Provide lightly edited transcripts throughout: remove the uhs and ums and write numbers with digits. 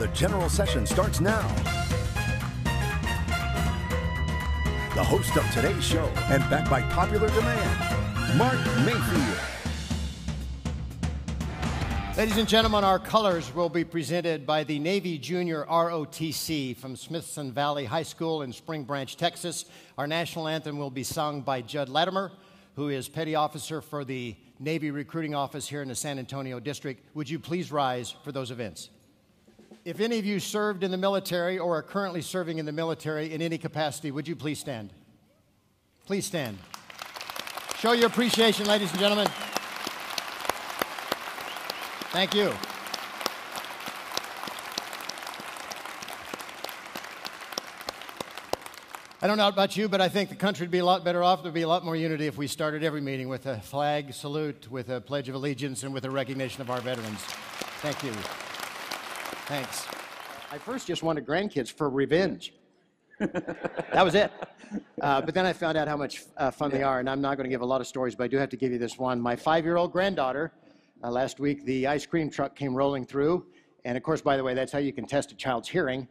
The general session starts now. The host of today's show, and backed by popular demand, Mark Mayfield. Ladies and gentlemen, our colors will be presented by the Navy Junior ROTC from Smithson Valley High School in Spring Branch, Texas. Our national anthem will be sung by Judd Latimer, who is Petty Officer for the Navy Recruiting Office here in the San Antonio District. Would you please rise for those events? If any of you served in the military or are currently serving in the military in any capacity, would you please stand? Please stand. Show your appreciation, ladies and gentlemen. Thank you. I don't know about you, but I think the country would be a lot better off. There'd be a lot more unity if we started every meeting with a flag salute, with a pledge of allegiance, and with a recognition of our veterans. Thank you. Thanks. I first just wanted grandkids for revenge. That was it. But then I found out how much fun they are, and I'm not going to give a lot of stories, but I do have to give you this one. My 5-year-old granddaughter, last week the ice cream truck came rolling through, and of course, by the way, that's how you can test a child's hearing.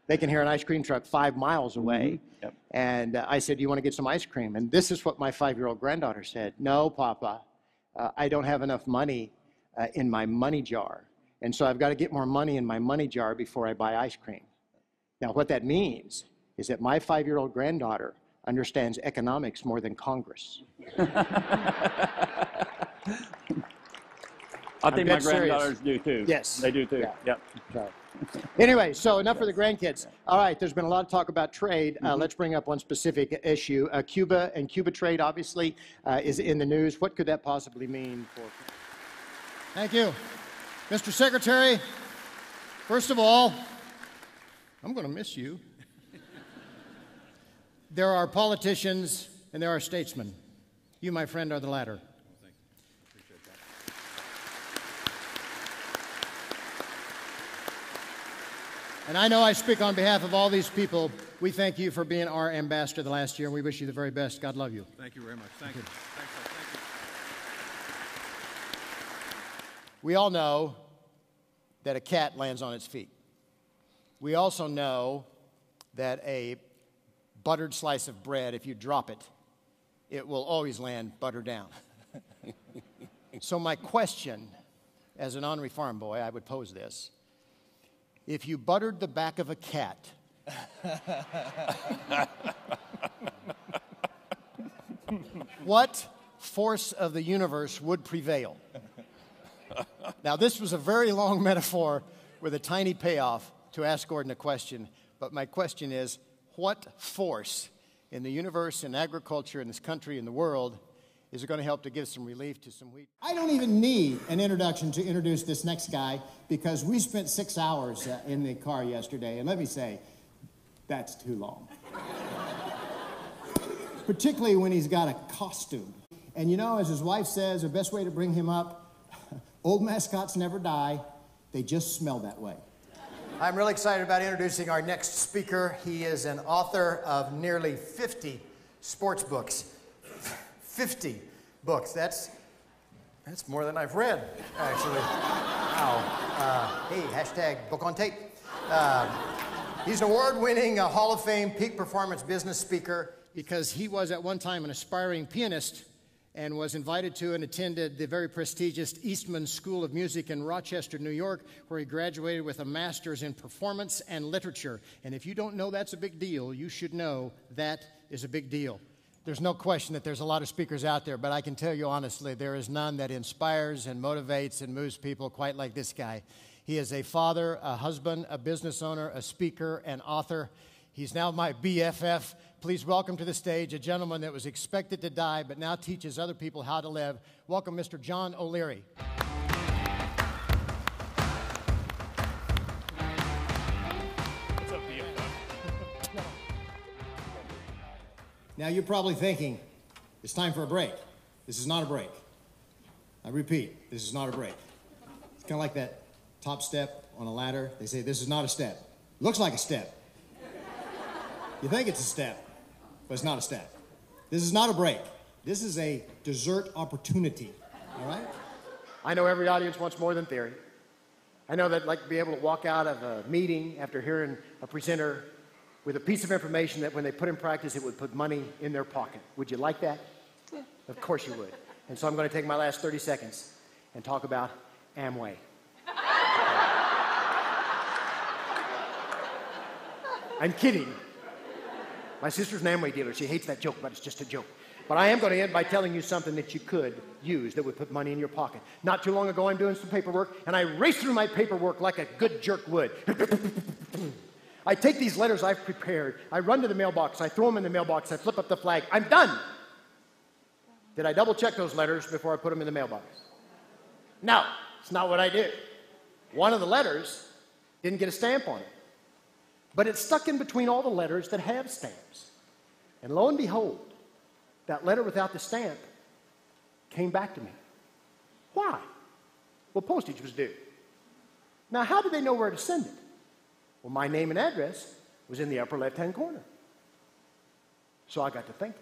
They can hear an ice cream truck 5 miles away. Mm-hmm. Yep. And I said, "Do you want to get some ice cream?" And this is what my 5-year-old granddaughter said. "No, Papa, I don't have enough money in my money jar. And so I've got to get more money in my money jar before I buy ice cream." Now, what that means is that my 5-year-old granddaughter understands economics more than Congress. I think my granddaughters do too. Yes. They do too. Yeah. Yep. So, anyway, so enough for the grandkids. All right, there's been a lot of talk about trade. Let's bring up one specific issue. Cuba and Cuba trade, obviously, is in the news. What could that possibly mean for... Thank you. Mr. Secretary, first of all, I'm going to miss you. There are politicians and there are statesmen. You, my friend, are the latter. Thank you. Appreciate that. And I know I speak on behalf of all these people. We thank you for being our ambassador the last year, and we wish you the very best. God love you. Thank you very much. Thank you. Thanks, sir. Thank you. We all know that a cat lands on its feet. We also know that a buttered slice of bread, if you drop it, it will always land butter down. So my question, as an ornery farm boy, I would pose this. If you buttered the back of a cat, what force of the universe would prevail? Now, this was a very long metaphor with a tiny payoff to ask Gordon a question, but my question is, what force in the universe, in agriculture, in this country, in the world, is going to help to give some relief to some wheat? I don't even need an introduction to introduce this next guy, because we spent 6 hours in the car yesterday, and let me say, that's too long. Particularly when he's got a costume. And you know, as his wife says, the best way to bring him up, old mascots never die, they just smell that way. I'm really excited about introducing our next speaker. He is an author of nearly 50 sports books. 50 books. That's more than I've read, actually. Wow. Hey, hashtag book on tape. He's an award-winning Hall of Fame peak performance business speaker because he was at one time an aspiring pianist and was invited to and attended the very prestigious Eastman School of Music in Rochester, New York, where he graduated with a master's in performance and literature. And if you don't know that's a big deal, you should know that is a big deal. There's no question that there's a lot of speakers out there, but I can tell you honestly, there is none that inspires and motivates and moves people quite like this guy. He is a father, a husband, a business owner, a speaker, an author. He's now my BFF. Please welcome to the stage a gentleman that was expected to die but now teaches other people how to live. Welcome, Mr. John O'Leary. What's up, BFF? Now you're probably thinking, it's time for a break. This is not a break. I repeat, this is not a break. It's kind of like that top step on a ladder. They say, this is not a step. Looks like a step. You think it's a step, but it's not a step. This is not a break. This is a dessert opportunity, all right? I know every audience wants more than theory. I know that like to be able to walk out of a meeting after hearing a presenter with a piece of information that when they put in practice, it would put money in their pocket. Would you like that? Yeah. Of course you would. And so I'm going to take my last 30 seconds and talk about Amway. I'm kidding. My sister's an Amway dealer. She hates that joke, but it's just a joke. But I am going to end by telling you something that you could use that would put money in your pocket. Not too long ago, I'm doing some paperwork, and I race through my paperwork like a good jerk would. I take these letters I've prepared, I run to the mailbox, I throw them in the mailbox, I flip up the flag, I'm done! Did I double check those letters before I put them in the mailbox? No, it's not what I did. One of the letters didn't get a stamp on it. But it's stuck in between all the letters that have stamps. And lo and behold, that letter without the stamp came back to me. Why? Well, postage was due. Now, how did they know where to send it? Well, my name and address was in the upper left-hand corner. So I got to thinking.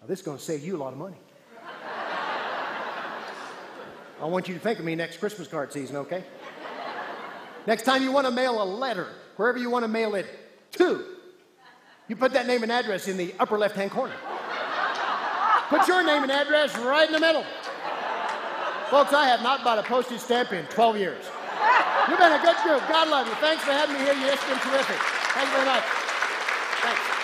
Now, this is going to save you a lot of money. I want you to think of me next Christmas card season, okay? Next time you want to mail a letter, wherever you want to mail it to, you put that name and address in the upper left-hand corner. Put your name and address right in the middle. Folks, I have not bought a postage stamp in 12 years. You've been a good group. God love you. Thanks for having me here. It's been terrific. Thank you very much. Thanks.